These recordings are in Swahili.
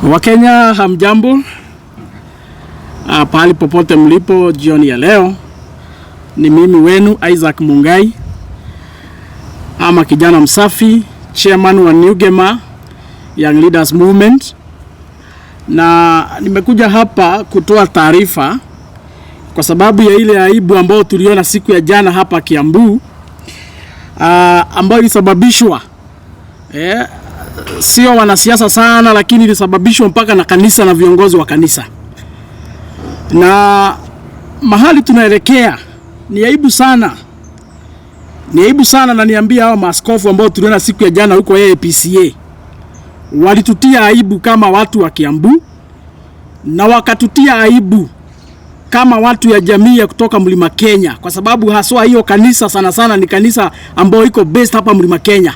Wakenya hamjambo, pahali popote mlipo jioni ya leo. Ni mimi wenu Isaac Mungai, ama kijana msafi, chairman wa Newgema Young Leaders Movement, na nimekuja hapa kutoa taarifa kwa sababu ya ile aibu ambayo tuliona siku ya jana hapa Kiambu, ambayo ilisababishwa sio wanasiasa sana, lakini ilisababishwa mpaka na kanisa na viongozi wa kanisa. Na mahali tunaelekea ni aibu sana. Ni aibu sana, na niambia hao maaskofu ambao tuliona siku ya jana huko APCA. Walitutia aibu kama watu wa Kiambu, na wakatutia aibu kama watu ya jamii ya kutoka Mlima Kenya, kwa sababu haswa hiyo kanisa sana sana ni kanisa ambao iko based hapa Mlima Kenya.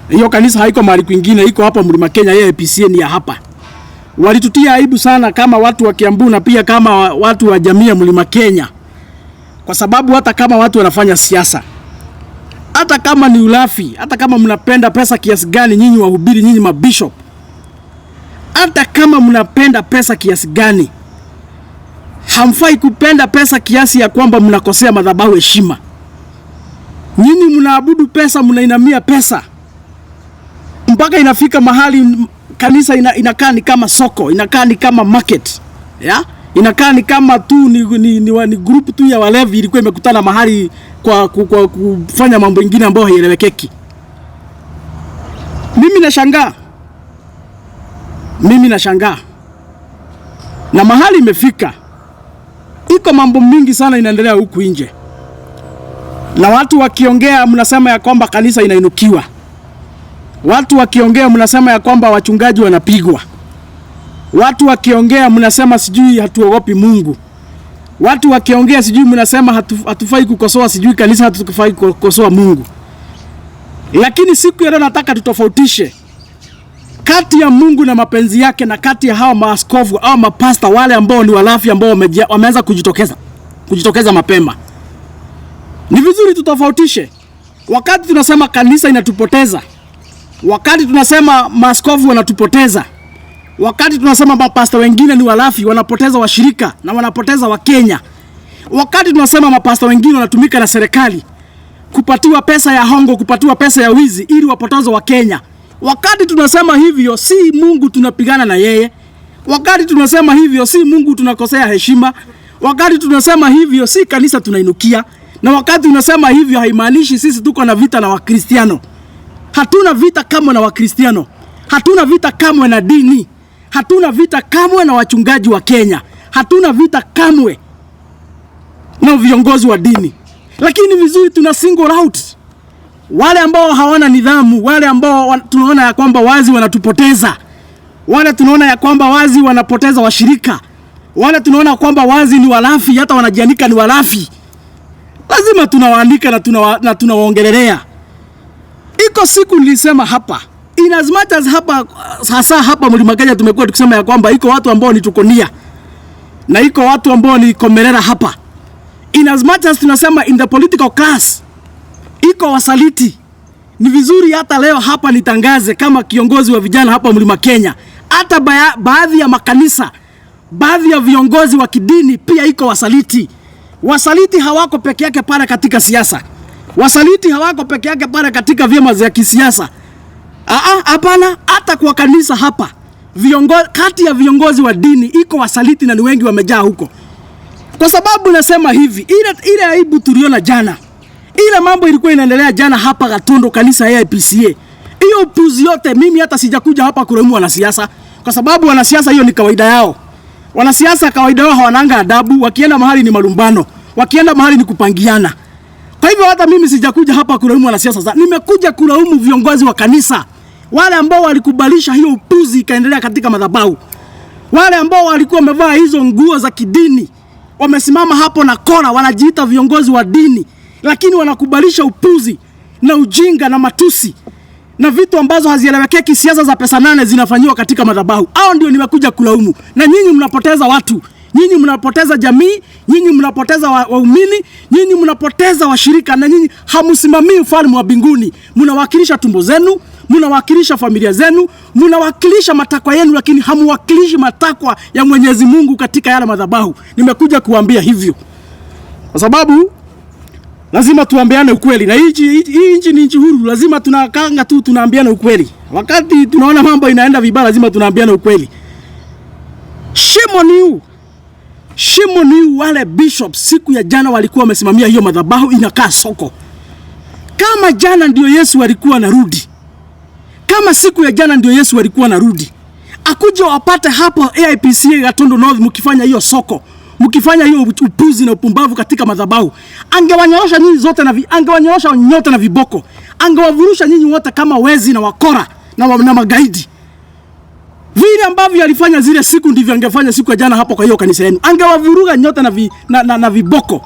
Hiyo kanisa haiko mahali kwingine, iko hapa Mlima Kenya, APCA ni ya hapa. Walitutia aibu sana kama watu wa Kiambu na pia kama watu wa jamii ya Mlima Kenya, kwa sababu hata kama watu wanafanya siasa, hata kama ni ulafi, hata kama mnapenda pesa kiasi gani nyinyi wahubiri, nyinyi mabishop, hata kama mnapenda pesa kiasi gani, hamfai kupenda pesa kiasi ya kwamba mnakosea madhabahu heshima. Nyinyi mnaabudu pesa, mnainamia pesa, mpaka inafika mahali kanisa inakaa ni kama soko, inakaa ni kama market, inakaa ni kama tu ni group tu ya walevi ilikuwa imekutana mahali kwa kufanya mambo mengine ambayo haieleweki. Mimi nashangaa na mahali imefika. Iko mambo mingi sana inaendelea huku nje, na watu wakiongea mnasema ya kwamba kanisa inainukiwa. Watu wakiongea mnasema ya kwamba wachungaji wanapigwa. Watu wakiongea mnasema sijui hatuogopi Mungu. Watu wakiongea sijui mnasema hatufai kukosoa sijui kanisa, hatufai kukosoa Mungu. Lakini siku ya leo nataka tutofautishe kati ya Mungu na mapenzi yake na kati ya hao maaskofu au mapasta wale ambao ni walafi ambao wameanza kujitokeza mapema. Ni vizuri tutofautishe. Wakati tunasema kanisa inatupoteza, wakati tunasema maaskofu wanatupoteza, wakati tunasema mapasta wengine ni walafi wanapoteza washirika na wanapoteza wa Kenya, wakati tunasema mapasta wengine wanatumika na serikali kupatiwa pesa ya hongo, kupatiwa pesa ya wizi ili wapoteze wa Kenya, wakati tunasema hivyo si Mungu tunapigana na yeye, wakati tunasema hivyo si Mungu tunakosea heshima, wakati tunasema hivyo si kanisa tunainukia, na wakati tunasema hivyo haimaanishi sisi tuko na vita na Wakristiano. Hatuna vita kamwe na Wakristiano, hatuna vita kamwe na dini, hatuna vita kamwe na wachungaji wa Kenya, hatuna vita kamwe na viongozi wa dini. Lakini vizuri tuna single out wale ambao hawana nidhamu, wale ambao tunaona ya kwamba wazi wanatupoteza, wale tunaona ya kwamba wazi wanapoteza washirika, wale tunaona kwamba wazi ni walafi, hata wanajiandika ni walafi. Lazima tunawaandika na tunawaongelelea. Iko siku nilisema hapa, in as much as hapa Mlima Kenya tumekuwa tukisema ya kwamba iko watu ambao ni tukonia na iko watu ambao ni komerera hapa. In as much as tunasema in the political class iko wasaliti, ni vizuri hata leo hapa nitangaze kama kiongozi wa vijana hapa Mlima Kenya, hata baadhi ya makanisa, baadhi ya viongozi wa kidini pia iko wasaliti. Wasaliti hawako peke yake pale katika siasa. Wasaliti hawako peke yake pale katika vyama vya kisiasa. Hapana, hata kwa kanisa hapa kati ya viongozi wa dini iko wasaliti, na ni wengi wamejaa huko. Kwa sababu nasema hivi, ile aibu tuliona jana, ile mambo ilikuwa inaendelea jana hapa Gatundu kanisa ya APCA, hiyo upuzi yote, mimi hata sijakuja hapa kulaumu wanasiasa, kwa sababu wanasiasa hiyo ni kawaida yao. Wanasiasa kawaida yao hawananga adabu, wakienda mahali ni malumbano, wakienda mahali ni kupangiana. Kwa hivyo hata mimi sijakuja hapa kulaumu wanasiasa, nimekuja kulaumu viongozi wa kanisa, wale ambao walikubalisha hiyo upuzi ikaendelea katika madhabahu, wale ambao walikuwa wamevaa hizo nguo za kidini, wamesimama hapo na kora, wanajiita viongozi wa dini, lakini wanakubalisha upuzi na ujinga na matusi na vitu ambazo hazieleweki. Siasa za pesa nane zinafanywa katika madhabahu. Hao ndio nimekuja kulaumu. Na nyinyi mnapoteza watu, nyinyi mnapoteza jamii, nyinyi mnapoteza waumini, nyinyi mnapoteza washirika, na nyinyi hamsimamii ufalme wa mbinguni. Mnawakilisha tumbo zenu, mnawakilisha familia zenu, mnawakilisha matakwa yenu, lakini hamuwakilishi matakwa ya Mwenyezi Mungu katika yale madhabahu. Nimekuja kuambia hivyo kwa sababu lazima tuambiane ukweli, na hii nchi ni nchi huru. Lazima tunakanga tu tunaambiana ukweli. Wakati tunaona mambo inaenda vibaya, lazima tunaambiana ukweli. Shame on you. Shame on you, wale bishops siku ya jana walikuwa wamesimamia hiyo madhabahu inakaa soko. Kama jana ndio Yesu alikuwa anarudi, kama siku ya jana ndio Yesu alikuwa anarudi, akuje wapate hapo AIPCA Gatundu North mkifanya hiyo soko, mkifanya hiyo upuzi na upumbavu katika madhabahu, angewanyorosha nyinyi zote na angewanyorosha nyote na viboko, angewavurusha nyinyi wote kama wezi na wakora na magaidi. Vile ambavyo alifanya zile siku ndivyo angefanya siku ya jana hapo kwa hiyo kanisa yenu. Angewavuruga nyote na viboko.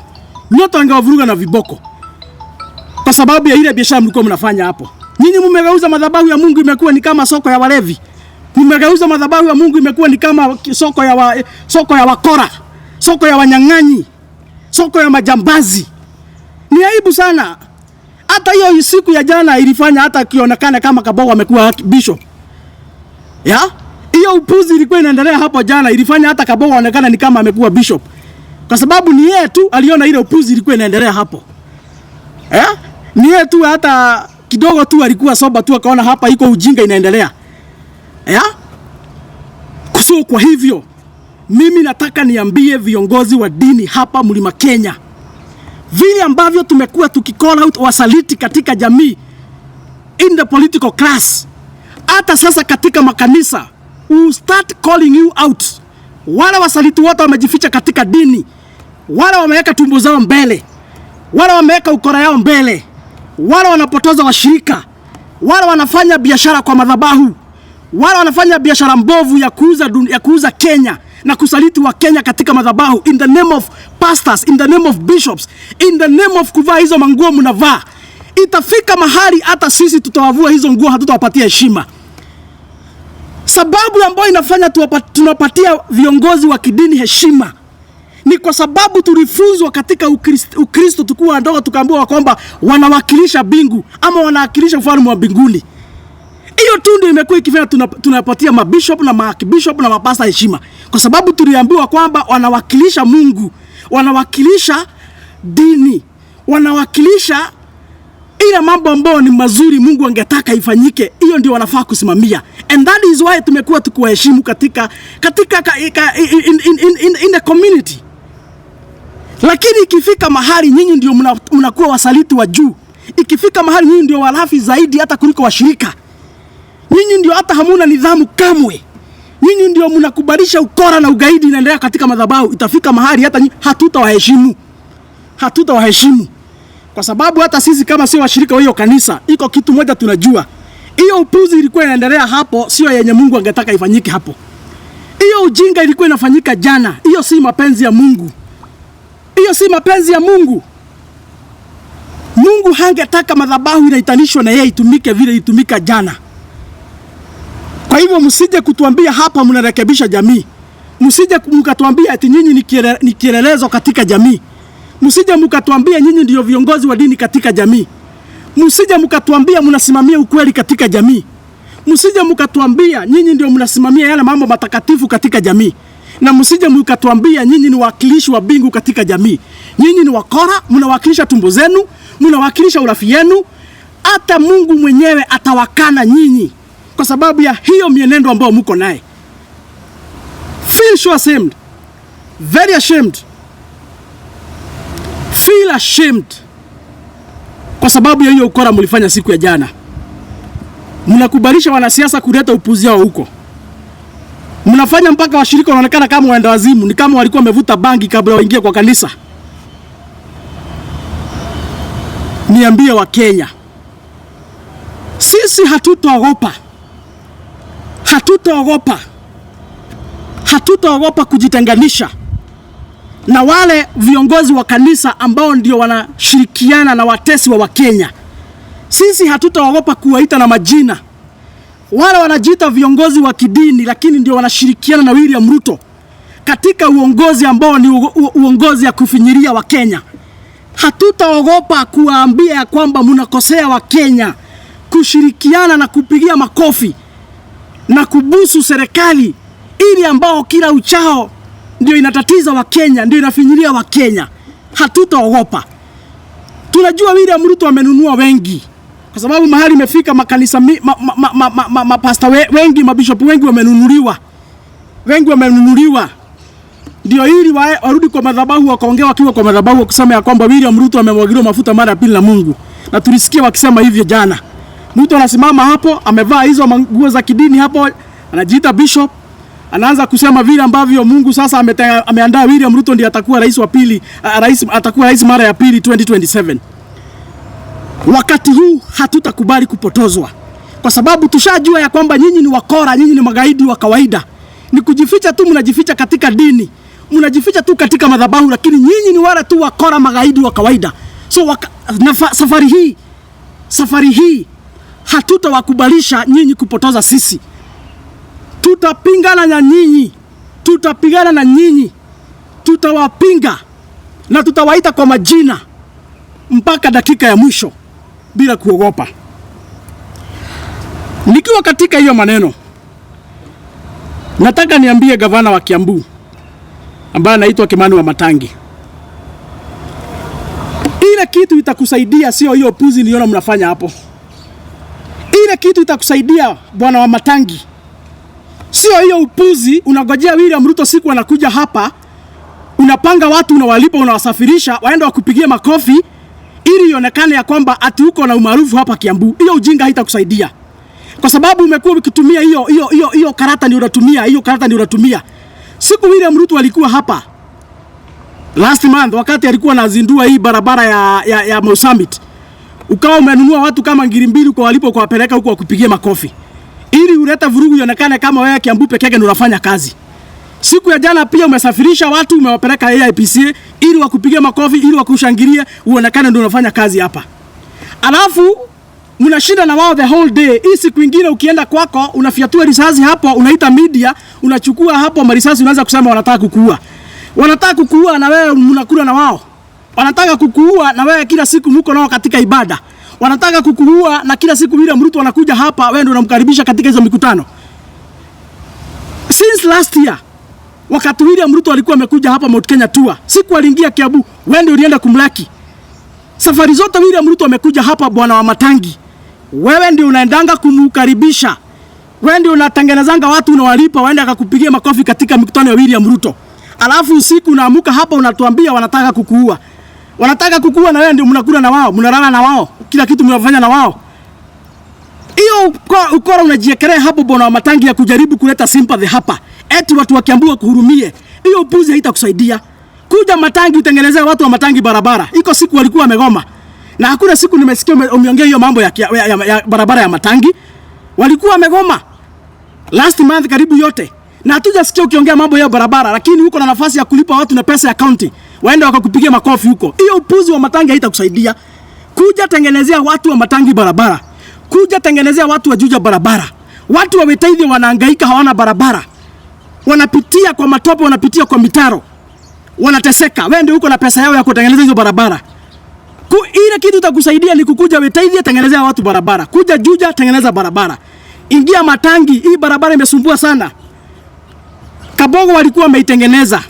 Nyote angewavuruga na viboko. Kwa sababu ya ile biashara mlikuwa mnafanya hapo. Nyinyi mmegeuza madhabahu ya Mungu imekuwa ni kama soko ya walevi. Mmegeuza madhabahu ya Mungu imekuwa ni kama soko ya wakora, soko ya wanyang'anyi, soko ya majambazi. Ni aibu sana. Hata hiyo siku ya jana ilifanya hata kionekana kama Kabogo amekuwa bishop. Ya? Hiyo upuzi ilikuwa inaendelea hapo jana, ilifanya hata Kabogo aonekana ni kama amekuwa bishop. Kwa sababu ni yeye tu aliona ile upuzi ilikuwa inaendelea hapo. Ni yeye tu, hata kidogo tu alikuwa soba tu akaona hapa iko ujinga inaendelea. Kwa hivyo mimi nataka niambie viongozi wa dini hapa Mlima Kenya, vile ambavyo tumekuwa tukicall out wasaliti katika jamii, in the political class, hata sasa katika makanisa, we start calling you out. Wale wasaliti wote wamejificha katika dini, wale wameweka tumbo zao mbele, wale wameweka ukora yao mbele, wale wanapotoza washirika, wale wanafanya biashara kwa madhabahu, wale wanafanya biashara mbovu ya kuuza Kenya na kusaliti wa Kenya katika madhabahu, in the name of pastors, in the name of bishops, in the name of kuvaa hizo manguo mnavaa. Itafika mahali hata sisi tutawavua hizo nguo, hatutawapatia heshima. Sababu ambayo inafanya tunapatia viongozi wa kidini heshima ni kwa sababu tulifunzwa katika Ukristo tukiwa wadogo, tukaambiwa kwamba wanawakilisha bingu ama wanawakilisha ufalme wa mbinguni. Hiyo tu ndio imekuwa ikifanya tunapatia mabishop na maarchbishop na mapasta heshima, kwa sababu tuliambiwa kwamba wanawakilisha Mungu, wanawakilisha dini, wanawakilisha ile mambo ambayo ni mazuri Mungu angetaka ifanyike. Hiyo ndio wanafaa kusimamia, and that is why tumekuwa tukiwaheshimu katika in the community. Lakini ikifika mahali nyinyi ndio mnakuwa wasaliti wa juu, ikifika mahali nyinyi ndio walafi zaidi hata kuliko washirika, nyinyi ndio hata hamuna nidhamu kamwe, nyinyi ndio mnakubalisha ukora na ugaidi inaendelea katika madhabahu, itafika mahali hata hatutawaheshimu. Hatutawaheshimu. Kwa sababu hata sisi kama sio washirika wa hiyo kanisa, iko kitu moja tunajua. Hiyo upuzi ilikuwa inaendelea hapo sio yenye Mungu angetaka ifanyike hapo. Hiyo ujinga ilikuwa inafanyika jana. Hiyo si mapenzi ya Mungu. Hiyo si mapenzi ya Mungu. Mungu hangetaka madhabahu inaitanishwa na yeye itumike vile itumika jana. Kwa hivyo msije kutuambia hapa mnarekebisha jamii. Msije mkatuambia ati nyinyi ni kielelezo katika jamii. Msije mkatuambia nyinyi ndio viongozi wa dini katika jamii. Msije mkatuambia mnasimamia ukweli katika jamii. Msije mkatuambia nyinyi ndio mnasimamia yale mambo matakatifu katika jamii. Na msije mkatuambia nyinyi ni wakilishi wa bingu katika jamii. Nyinyi ni wakora, mnawakilisha tumbo zenu, mnawakilisha urafi yenu. Hata Mungu mwenyewe atawakana nyinyi kwa sababu ya hiyo mienendo ambayo mko naye. Feel so ashamed. Very ashamed. Feel ashamed kwa sababu ya hiyo ukora mlifanya siku ya jana. Mnakubalisha wanasiasa kuleta upuzi wao huko. Mnafanya mpaka washirika wanaonekana kama waenda wazimu, ni kama walikuwa wamevuta bangi kabla waingie kwa kanisa. Niambie wa Kenya, sisi hatutaogopa. Hatutaogopa kujitenganisha na wale viongozi wa kanisa ambao ndio wanashirikiana na watesi wa Wakenya. Sisi hatutaogopa kuwaita na majina. Wale wanajiita viongozi wa kidini lakini ndio wanashirikiana na William Ruto katika uongozi ambao ni uongozi ya kufinyiria Wakenya. Hatutaogopa kuwaambia kwamba mnakosea Wakenya, kushirikiana na kupigia makofi na kubusu serikali ili ambao kila uchao ndio inatatiza wa Kenya, ndio inafinyilia wa Kenya. Hatutaogopa. Tunajua William Ruto amenunua wengi, kwa sababu mahali imefika makanisa mapasta wengi, mabishop wengi wamenunuliwa. Wengi wamenunuliwa. Ndio ili warudi kwa madhabahu, wakaongea wakiwa kwa madhabahu kusema ya kwamba William Ruto amemwagiliwa mafuta mara pili na Mungu. Na tulisikia wakisema hivyo jana. Mtu anasimama hapo, amevaa hizo nguo za kidini hapo, anajiita bishop, anaanza kusema vile ambavyo Mungu sasa ameandaa William Ruto ndiye atakuwa rais wa pili, atakuwa rais mara ya pili 2027. Wakati huu hatutakubali kupotozwa, kwa sababu tushajua ya kwamba nyinyi ni wakora, nyinyi ni magaidi wa kawaida. Ni kujificha tu, mnajificha katika dini, mnajificha tu katika madhabahu, lakini nyinyi ni wale tu wakora, magaidi wa kawaida. So safari hii hatutawakubalisha nyinyi kupotoza sisi. Tutapingana na nyinyi, tutapigana na nyinyi, tutawapinga na tutawaita kwa majina mpaka dakika ya mwisho bila kuogopa. Nikiwa katika hiyo maneno, nataka niambie gavana wa Kiambu ambaye anaitwa Kimani Wamatangi, ile kitu itakusaidia sio hiyo puzi niona mnafanya hapo. Ile kitu itakusaidia bwana Wamatangi, sio hiyo upuzi. Unagojea William Ruto siku anakuja hapa, unapanga watu, unawalipa, unawasafirisha waenda wakupigie makofi ili ionekane ya kwamba ati uko na umaarufu hapa Kiambu. Hiyo ujinga haitakusaidia, kwa sababu umekuwa ukitumia hiyo karata, ni unatumia hiyo karata, ni unatumia. Siku William Ruto alikuwa hapa last month, wakati alikuwa anazindua hii barabara ya Mau Summit, ukawa umenunua watu kama 2,000 kwa walipo kwa wapeleka huko wakupigie makofi ili uleta vurugu ionekane kama wewe Kiambu peke yake ndio unafanya kazi. Siku ya jana pia umesafirisha watu, umewapeleka AIPC ili wakupigie makofi, ili wakushangilie, uonekane ndio unafanya kazi hapa. Alafu mnashinda na wao the whole day. Hii siku nyingine ukienda kwako, unafiatua risasi hapo, unaita media, unachukua hapo marisasi, unaanza kusema wanataka kukuua. Wanataka kukuua na wewe mnakula na wao. Wanataka kukuua na wewe kila siku mko nao katika ibada. Wanataka kukuua na kila siku William Ruto anakuja hapa, wewe ndio unamkaribisha katika hizo mikutano. Since last year, wakati William Ruto alikuwa amekuja hapa Mount Kenya tour, siku aliingia Kiambu, wewe ndio ulienda kumlaki. Safari zote William Ruto amekuja hapa bwana Wamatangi, wewe ndio unaendanga kumkaribisha. Wewe ndio unatengenezanga watu, unawalipa waende akakupigia makofi katika mikutano ya William Ruto. Alafu usiku unaamuka hapa unatuambia wanataka kukuua. Wanataka kukuua na wewe ndio mnakula na wao, mnalala na wao, kila kitu mnafanya na wao. Hiyo ukora unajiekelea hapo bwana Wamatangi ya kujaribu kuleta sympathy hapa. Eti watu wa Kiambu kuhurumie. Hiyo upuzi haitakusaidia. Kuja Matangi utengenezea watu wa Matangi barabara. Iko siku walikuwa wamegoma. Na hakuna siku nimesikia umeongea hiyo mambo ya barabara ya Matangi. Walikuwa wamegoma last month karibu yote. Na hatujasikia ukiongea mambo ya barabara, lakini huko na nafasi ya kulipa watu na pesa ya county, waende wakakupigia makofi huko. Hiyo upuzi wa Matangi haitakusaidia. Kuja tengenezea watu wa Matangi barabara. Kuja tengenezea watu wa Juja barabara. Watu wa Wetaithia wanahangaika, hawana barabara. Wanapitia kwa matope, wanapitia kwa mitaro. Wanateseka. Wewe ndio uko na pesa yao ya kutengeneza hizo barabara. Ile kitu itakusaidia ni kukuja Wetaithia, tengenezea watu barabara. Kuja Juja, tengeneza barabara. Ingia Matangi, hii barabara imesumbua sana. Kabogo walikuwa wameitengeneza.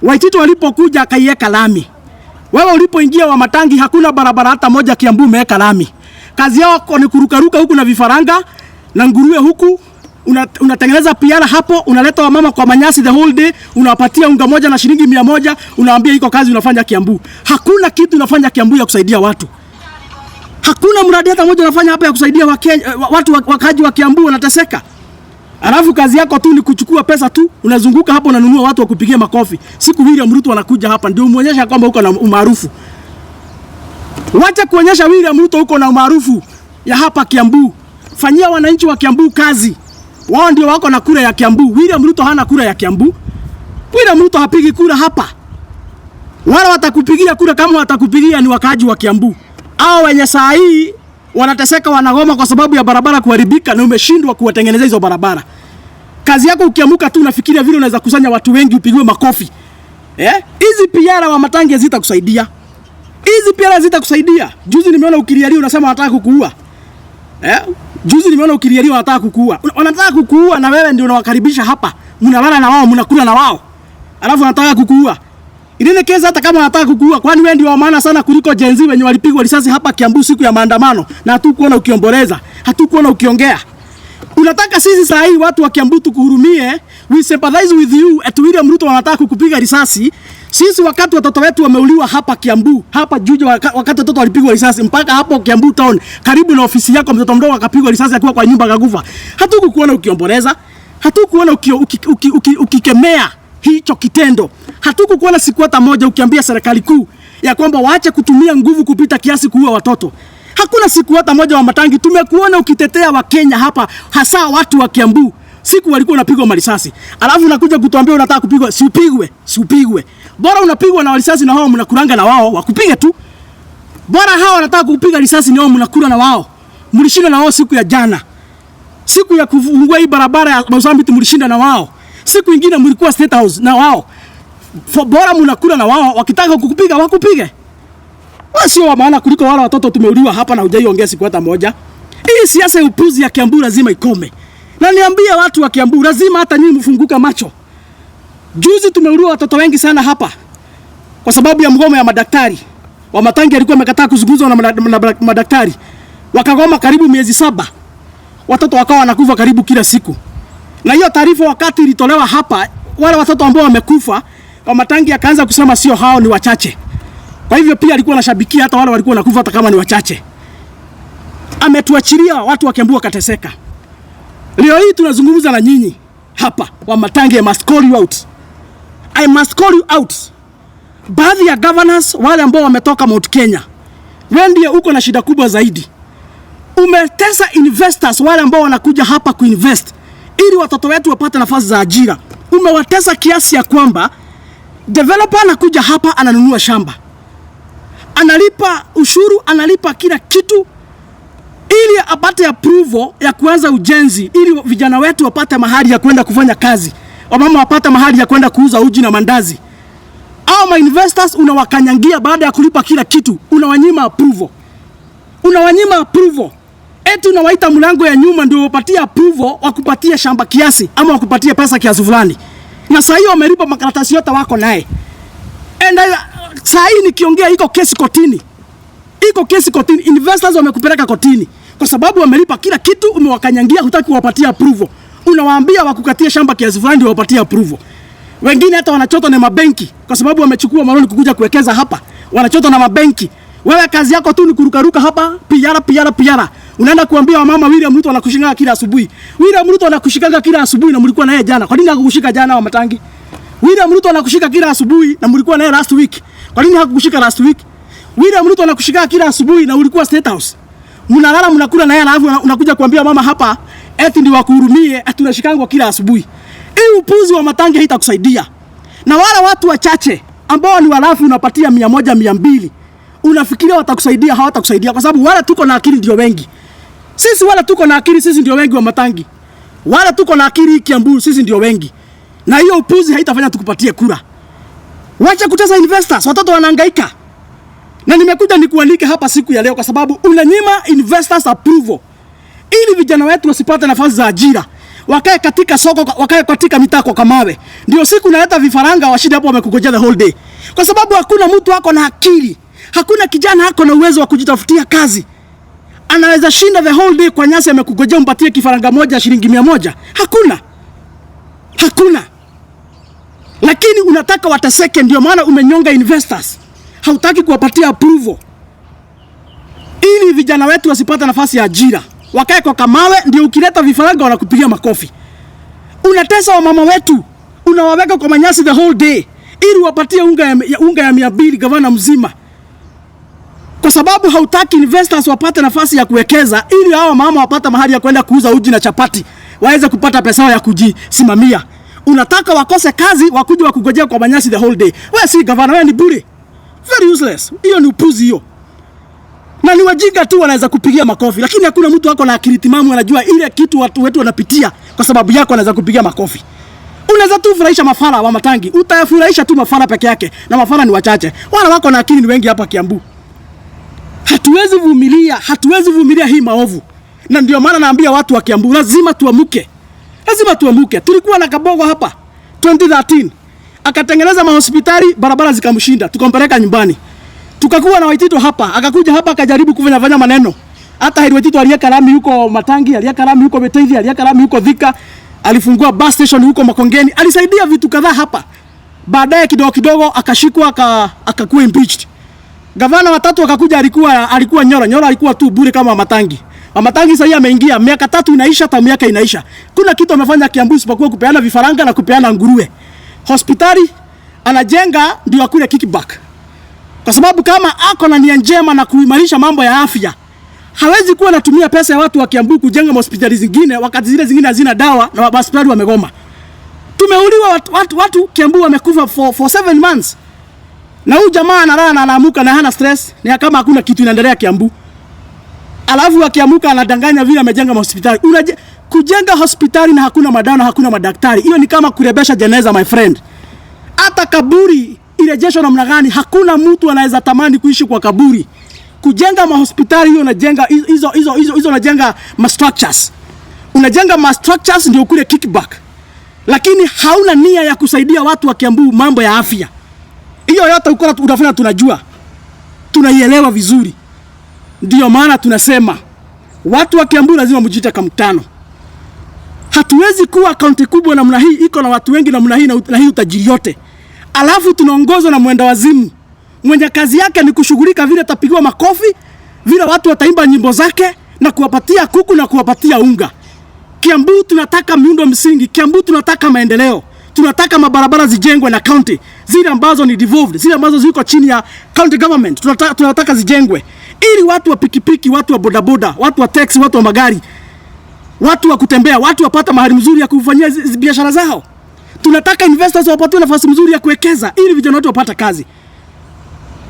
Waitito walipokuja akaiweka lami. Wewe ulipoingia wa Matangi hakuna barabara hata moja Kiambu umeweka lami. Kazi yao ni kurukaruka huku na vifaranga na nguruwe huku. Unatengeneza piara hapo, unaleta wamama kwa manyasi the whole day, unawapatia unga moja na shilingi 100, unawaambia iko kazi unafanya Kiambu. Hakuna kitu unafanya Kiambu ya kusaidia watu. Hakuna mradi hata moja unafanya hapa ya kusaidia watu wakaji wa Kiambu wanateseka. Alafu kazi yako tu ni kuchukua pesa tu, unazunguka hapo unanunua watu wa kupigia makofi. Siku William Ruto anakuja hapa ndio umuonyesha kwamba uko na umaarufu. Wacha kuonyesha William Ruto uko na umaarufu ya hapa Kiambu. Fanyia wananchi wa Kiambu kazi. Wao ndio wako na kura ya Kiambu. William Ruto hana kura ya Kiambu. William Ruto hapigi kura hapa. Wala watakupigia kura kama watakupigia ni wakaji wa Kiambu. Hao wenye saa hii wanateseka, wanagoma kwa sababu ya barabara kuharibika na umeshindwa kuwatengenezea hizo barabara. Kazi yako ukiamuka tu unafikiria vile unaweza kusanya watu wengi upigiwe makofi. Hizi piara wa Matangi zitakusaidia. Hizi piara zitakusaidia. Juzi nimeona ukilialia unasema wanataka kukuua. Juzi nimeona ukilialiwa wanataka kukuua. Wanataka kukuua na wewe ndio unawakaribisha hapa. Mnalala na wao, mnakula na wao. Alafu wanataka kukuua. Ile kesi hata kama wanataka kukuua, kwani wewe ndio wa maana sana kuliko Gen Z wenye walipigwa risasi hapa Kiambu siku ya maandamano na hatukuona ukiomboleza, hatukuona ukiongea. Unataka sisi saa hii watu wa Kiambu tukuhurumie, we sympathize with you, ati William Ruto wanataka kukupiga risasi. Sisi wakati watoto wetu wameuliwa hapa Kiambu, hapa Juja wakati watoto walipigwa risasi mpaka hapo Kiambu town, karibu na ofisi yako mtoto mdogo akapigwa risasi akiwa kwa nyumba akakufa. Hatukukuona ukiomboleza, hatukuona ukikemea hicho kitendo. Hatukukuona siku hata moja ukiambia serikali kuu ya kwamba waache kutumia nguvu kupita kiasi kuua watoto. Hakuna siku hata moja wa Matangi tumekuona ukitetea wa Kenya hapa, hasa watu wa Kiambu. Siku walikuwa wanapigwa marisasi. Alafu unakuja kutuambia unataka kupigwa, si upigwe. Bora unapigwa na risasi na hao mnakuranga na wao, wakupige tu. Bora hao wanataka kupiga risasi na wao mnakula na wao. Mlishinda na wao siku ya jana. Siku ya kufungua hii barabara ya Mozambique mlishinda na wao. Siku nyingine mlikuwa State House na wao. Bora mnakula na wao, wakitaka kukupiga wakupige. Wao sio wa maana kuliko wale watoto tumeuliwa hapa na hujaiongea siku hata moja. Hii siasa ya upuzi ya Kiambu lazima ikome. Na niambie watu wa Kiambu lazima hata nyinyi mfunguka macho. Juzi tumeuliwa watoto wengi sana hapa kwa sababu ya mgomo ya madaktari. Wa Matangi alikuwa amekataa kuzungumza na madaktari. Wakagoma karibu miezi 7. Watoto wakawa wanakufa karibu kila siku. Na hiyo taarifa wakati ilitolewa hapa, wale watoto ambao wamekufa, Wa Matangi akaanza kusema sio hao ni wachache. Kwa hivyo pia alikuwa anashabikia hata wale walikuwa wanakufa hata kama ni wachache. Ametuachilia watu wa Kiambu wakateseka. Leo hii tunazungumza na nyinyi hapa. Wa Matangi, I must call you out. I must call you out. Baadhi ya governors wale ambao wametoka Mount Kenya, wewe ndiye uko na shida kubwa zaidi. Umetesa investors wale ambao wanakuja hapa kuinvest ili watoto wetu wapate nafasi za ajira. Umewatesa kiasi ya kwamba developer anakuja hapa ananunua shamba, analipa ushuru, analipa kila kitu ili apate approval ya kuanza ujenzi, ili vijana wetu wapate mahali ya kwenda kufanya kazi, wamama wapate mahali ya kwenda kuuza uji na mandazi. Au investors unawakanyangia baada ya kulipa kila kitu, unawanyima approval. Eti unawaita mlango ya nyuma ndio upatie approval wakupatie shamba kiasi ama wakupatie pesa kiasi fulani. Na sasa hiyo wamelipa makaratasi yote wako naye. Sasa hii nikiongea iko kesi kotini. Investors wamekupeleka kotini kwa sababu wamelipa kila kitu, umewakanyangia, hutaki kuwapatia approval. Unawaambia wakukatie shamba kiasi fulani ndio wapatie approval. Wengine hata wanachota na mabenki kwa sababu wamechukua maloni kukuja kuwekeza hapa. Wanachota na mabenki. Wewe kazi yako tu ni kurukaruka hapa, piara. Unaenda kuambia wamama William Ruto anakushika kila asubuhi. William Ruto anakushika kila asubuhi na mlikuwa naye jana. Kwa nini hakukushika jana wa Matangi? William Ruto anakushika kila asubuhi na mlikuwa naye last week. Kwa nini hakukushika last week? William Ruto anakushika kila asubuhi na ulikuwa State House. Mnalala mnakula naye alafu unakuja kuambia mama hapa eti ndio wakuhurumie, eti tunashikangwa kila asubuhi. Hii upuzi wa Matangi haitakusaidia. Na wale watu wachache ambao ni walafi unapatia 100 200. Unafikiria watakusaidia? Hawatakusaidia kwa sababu wale tuko na akili ndio wengi. Sisi wale tuko na akili, sisi ndio wengi wa Matangi. Wale tuko na akili Kiambu, sisi ndio wengi. Na hiyo upuzi haitafanya tukupatie kura. Wacha kutesa investors, watoto wanahangaika. Na nimekuja nikualike hapa siku ya leo kwa sababu unanyima investors approval ili vijana wetu wasipate nafasi za ajira. Wakae katika soko, wakae katika mitaa kwa Kamawe. Ndio siku naleta vifaranga washinde hapo wamekungojea the whole day. Kwa sababu hakuna mtu wako na akili. Hakuna kijana hako na uwezo wa kujitafutia kazi. Anaweza shinda the whole day kwa nyasi amekungojea mpatie kifaranga moja shilingi 100. Hakuna. Lakini unataka wataseke, ndio maana umenyonga investors. Hautaki kuwapatia approval ili vijana wetu wasipate nafasi ya ajira. Wakae kwa Kamawe, ndio ukileta vifaranga wanakupigia makofi. Unatesa wamama wetu, unawaweka kwa manyasi the whole day ili wapatie unga ya 200 gavana mzima. Kwa sababu hautaki investors wapate nafasi ya kuwekeza ili hao mama wapate mahali ya kwenda kuuza uji na chapati, waweze kupata pesa ya kujisimamia. Unataka wakose kazi, wakuje wakugojea kwa manyasi the whole day. Wewe si gavana, wewe ni bure. Very useless. Hiyo ni upuzi hiyo. Na ni wajinga tu wanaweza kupigia makofi, lakini hakuna mtu wako na akili timamu anajua ile kitu watu wetu wanapitia kwa sababu yako anaweza kupigia makofi. Unaweza tu furahisha mafala wa Matangi. Utayafurahisha tu mafala peke yake na mafala ni wachache. Wala wako na akili ni wengi hapa Kiambu. Hatuwezi vumilia hii maovu. Na ndio maana naambia watu wa Kiambu lazima tuamuke. Lazima tuamuke. Tulikuwa na Kabogo hapa 2013. Akatengeneza mahospitali, barabara zikamshinda, tukampeleka nyumbani. Tukakuwa na Waitito hapa, akakuja hapa akajaribu kufanya maneno. Hata Heri Waitito aliweka lami huko Matangi, aliweka lami huko Beteithi, aliweka lami huko Thika, alifungua bus station huko Makongeni, alisaidia vitu kadhaa hapa. Baadaye kidogo akashikwa akakuwa impeached. Gavana watatu akakuja, alikuwa Nyoro alikuwa tu bure kama Matangi. Matangi sasa ameingia, miaka 3 inaisha, hata miaka inaisha. Kuna kitu amefanya Kiambu isipokuwa kupeana vifaranga na kupeana nguruwe. Hospitali anajenga ndio akule kickback. Kwa sababu kama ako na nia njema na kuimarisha mambo ya afya, hawezi kuwa anatumia pesa ya watu wa Kiambu kujenga hospitali zingine wakati zile zingine hazina dawa na hospitali wamegoma. Tumeuliwa watu Kiambu wamekufa for 7 months. Na huyu jamaa analala na anaamuka na hana stress, ni kama hakuna kitu inaendelea Kiambu. Alafu akiamuka anadanganya vile amejenga hospitali. Kujenga hospitali na hakuna madawa na hakuna madaktari, hiyo ni kama kurebesha jeneza my friend. Hata kaburi irejeshwa namna gani, hakuna mtu anaweza tamani kuishi kwa kaburi. Kujenga mahospitali hiyo unajenga hizo unajenga ma structures. Unajenga ma structures ndio kule kickback. Lakini hauna nia ya kusaidia watu wa Kiambu mambo ya afya. Hiyo yote unafanya tunajua. Tunaielewa vizuri. Ndio maana tunasema watu wa Kiambu lazima mjite kamtano. Hatuwezi kuwa kaunti kubwa namna hii iko na watu wengi namna hii na hii utajiri yote. Alafu tunaongozwa na mwenda wazimu. Mwenye kazi yake ni kushughulika vile tapigiwa makofi, vile watu wataimba nyimbo zake na kuwapatia kuku na kuwapatia unga. Kiambu tunataka miundo msingi, Kiambu tunataka maendeleo. Tunataka mabarabara zijengwe na county, zile ambazo ni devolved, zile ambazo ziko chini ya county government. Tunataka zijengwe ili watu wa pikipiki, watu wa bodaboda, watu wa taxi, watu wa magari, watu wa kutembea, watu wapata mahali mzuri ya kufanyia biashara zao. Tunataka investors wapate nafasi mzuri ya kuwekeza ili vijana wetu wapate kazi.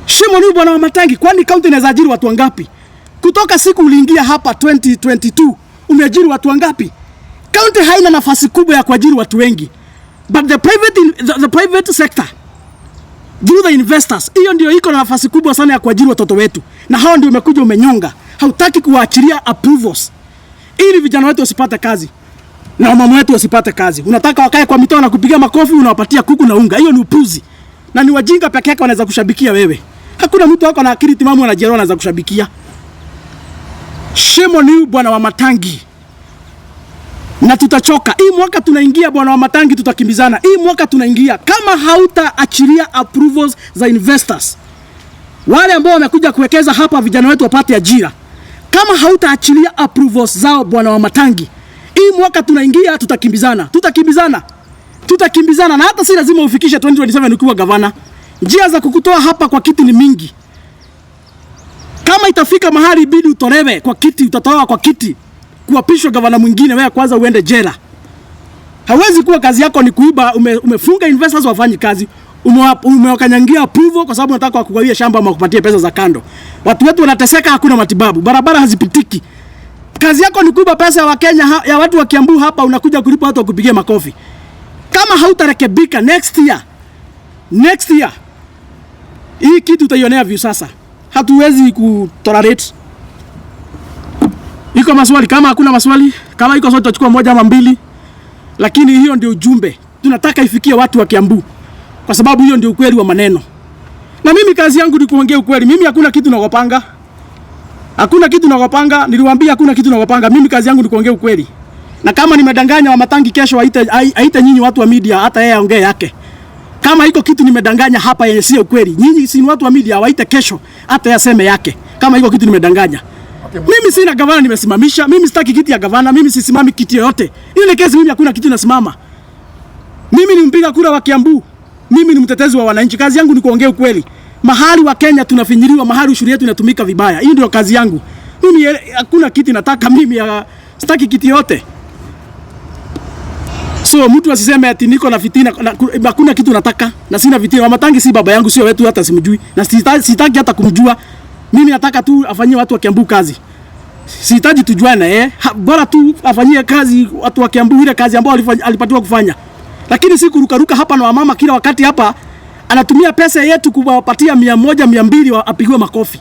Shimo ni bwana wa Matangi, kwani county inaweza ajiri watu wangapi? Kutoka siku uliingia hapa 2022, umeajiri watu wangapi? County haina nafasi kubwa ya kuajiri watu wengi. But the private sector, through the investors, hiyo ndio iko na nafasi kubwa sana ya kuajiri watoto wetu. Na hao ndio umekuja umenyonga. Hautaki kuwaachilia approvals ili vijana wetu wasipate kazi na mama wetu wasipate kazi. Unataka wakae kwa mitaa na kupiga makofi, unawapatia kuku na unga. Hiyo ni upuzi. Na ni wajinga peke yake wanaweza kushabikia wewe. Hakuna mtu wako na akili timamu anajielewa anaweza kushabikia. Shimo ni bwana wa Matangi. Na tutachoka. Hii mwaka tunaingia bwana wa Matangi, tutakimbizana. Hii mwaka tunaingia kama hautaachilia approvals za investors, wale ambao wamekuja kuwekeza hapa vijana wetu wapate ajira. Kama hautaachilia approvals zao bwana wa Matangi, hii mwaka tunaingia tutakimbizana na hata si lazima ufikishe 2027 ukiwa gavana. Njia za kukutoa hapa kwa kiti ni mingi. Kama itafika mahali bidi utolewe kwa kiti, utatolewa kwa kiti, kuapishwa gavana mwingine, wewe kwanza uende jela. Hawezi kuwa kazi yako ni kuiba, umefunga investors wafanye kazi, umewakanyangia approval kwa sababu unataka kugawie shamba ama kupatia pesa za kando. Watu wetu wanateseka, hakuna matibabu, barabara hazipitiki. Kazi yako ni kuiba pesa ya Wakenya, ya watu wa Kiambu hapa, unakuja kulipa watu wakupigia makofi. Kama hautarekebika next year, hii kitu utaionea view sasa. Hatuwezi kutolerate. Iko maswali? Kama hakuna maswali, kama iko sote tutachukua moja ama mbili. Lakini hiyo ndio ujumbe tunataka ifikie watu wa Kiambu, kwa sababu hiyo ndio ukweli wa maneno. Na mimi kazi yangu ni kuongea ukweli. Mimi hakuna kitu nakopanga. Niliwaambia hakuna kitu nakopanga. Mimi kazi yangu ni kuongea ukweli. Na kama nimedanganya wa Matangi, kesho aite nyinyi watu wa media, hata yeye aongee yake. Kama iko kitu nimedanganya hapa yenye sio ukweli, nyinyi si watu wa media, waite kesho hata yeye aseme yake. Kama iko kitu nimedanganya. Okay, mimi sina gavana nimesimamisha. Mimi sitaki kiti ya gavana. Mimi sisimami kiti yoyote. Ile kesi mimi hakuna kitu nasimama. Mimi ni mpiga kura wa Kiambu. Mimi ni mtetezi wa wananchi. Kazi yangu ni kuongea ukweli. Mahali wa Kenya tunafinyiriwa, mahali ushuru yetu inatumika vibaya. Hiyo ndio kazi yangu. Mimi hakuna kiti nataka, mimi sitaki kiti yote. So mtu asiseme ati niko na fitina, hakuna kitu nataka na sina fitina. Matangi si baba yangu, sio wetu, hata simjui. Na sitaki hata kumjua. Mimi nataka tu afanyie watu wa Kiambu kazi. Sihitaji tujuane bora tu afanyie kazi watu wa Kiambu ile kazi ambayo alipatiwa kufanya. Lakini si kurukaruka hapa na wamama kila wakati hapa anatumia pesa yetu kuwapatia 100, 200 apigwe makofi.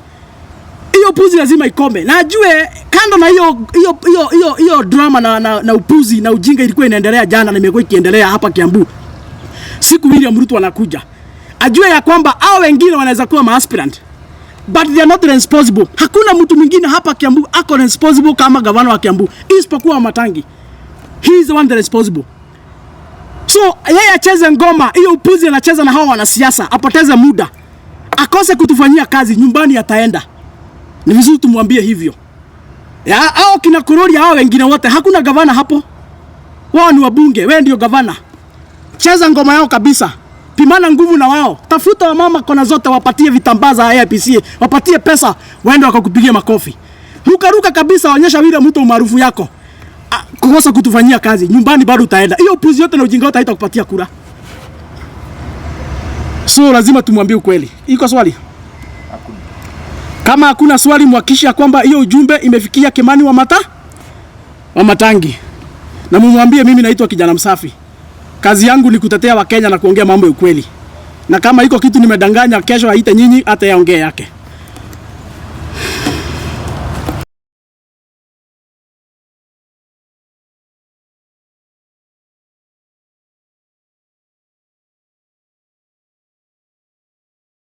Hiyo upuzi lazima ikome. Na ajue kando na hiyo drama na upuzi na ujinga ilikuwa inaendelea jana na imekuwa ikiendelea hapa Kiambu. Siku William Ruto anakuja. Ajue ya kwamba hao wengine wanaweza kuwa maaspirant, but they are not responsible. Hakuna mtu mwingine hapa Kiambu ako responsible kama gavana wa Kiambu isipokuwa Wamatangi. He is the one that responsible. So yeye acheze ngoma hiyo upuzi anacheza na hao wanasiasa, apoteze muda, akose kutufanyia kazi, nyumbani ataenda. Ni vizuri tumwambie hivyo. Hao kina Korori, hao wengine wote hakuna gavana hapo. Wao ni wabunge, wewe ndio gavana. Cheza ngoma yao kabisa. Pimana nguvu na wao. Tafuta wamama kona zote, wapatie vitambaa za AIPC, wapatie pesa, waende wakakupigia makofi. Ruka kabisa, onyesha William Ruto umaarufu yako. Kukosa kutufanyia kazi, nyumbani bado utaenda. Hiyo upuzi yote na ujinga wote haitakupatia kura. So lazima tumwambie ukweli. Iko swali? Hakuna. Kama hakuna swali, muhakikishe kwamba hiyo ujumbe imefikia Kimani Wamatangi. Na mumwambie mimi naitwa kijana msafi. Kazi yangu ni kutetea Wakenya na kuongea mambo ya ukweli. Na kama iko kitu nimedanganya, kesho aite nyinyi hata yaongee yake.